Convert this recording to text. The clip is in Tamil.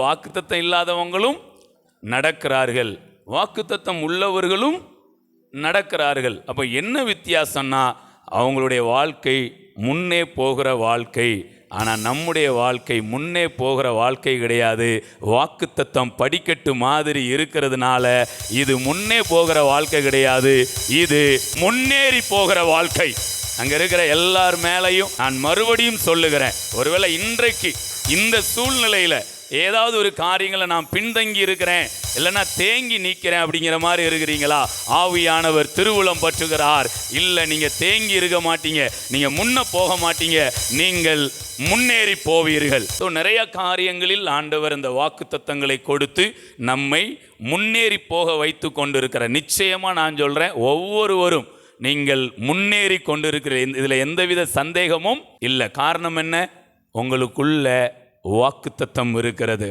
வாக்குத்தத்தம் இல்லாதவங்களும் நடக்கிறார்கள், வாக்குத்தத்தம் உள்ளவர்களும் நடக்கிறார்கள். அப்போ என்ன வித்தியாசம்னா அவங்களுடைய வாழ்க்கை முன்னே போகிற வாழ்க்கை. ஆனால் நம்முடைய வாழ்க்கை முன்னே போகிற வாழ்க்கை கிடையாது. வாக்குத்தத்தம் படிக்கட்டு மாதிரி இருக்கிறதுனால இது முன்னே போகிற வாழ்க்கை கிடையாது, இது முன்னேறி போகிற வாழ்க்கை. அங்கே இருக்கிற எல்லார் மேலையும் நான் மறுபடியும் சொல்லுகிறேன், ஒருவேளை இன்றைக்கு இந்த சூழ்நிலையில் ஏதாவது ஒரு காரியங்களை நான் பின்தங்கி இருக்கிறேன், இல்லைன்னா தேங்கி நிற்கிறேன் அப்படிங்கிற மாதிரி இருக்கிறீங்களா? ஆவியானவர் திருவுளம் பற்றுகிறார். இல்லை, நீங்கள் தேங்கி இருக்க மாட்டீங்க, நீங்கள் முன்ன போக மாட்டீங்க, நீங்கள் முன்னேறி போவீர்கள். ஸோ நிறைய காரியங்களில் ஆண்டவர் இந்த வாக்குத்தத்தங்களை கொடுத்து நம்மை முன்னேறி போக வைத்து கொண்டிருக்கிற, நிச்சயமாக நான் சொல்கிறேன், ஒவ்வொருவரும் நீங்கள் முன்னேறி கொண்டிருக்கிற இதில் எந்தவித சந்தேகமும் இல்லை. காரணம் என்ன? உங்களுக்குள்ள வாக்குத்தத்தம் இருக்கிறது.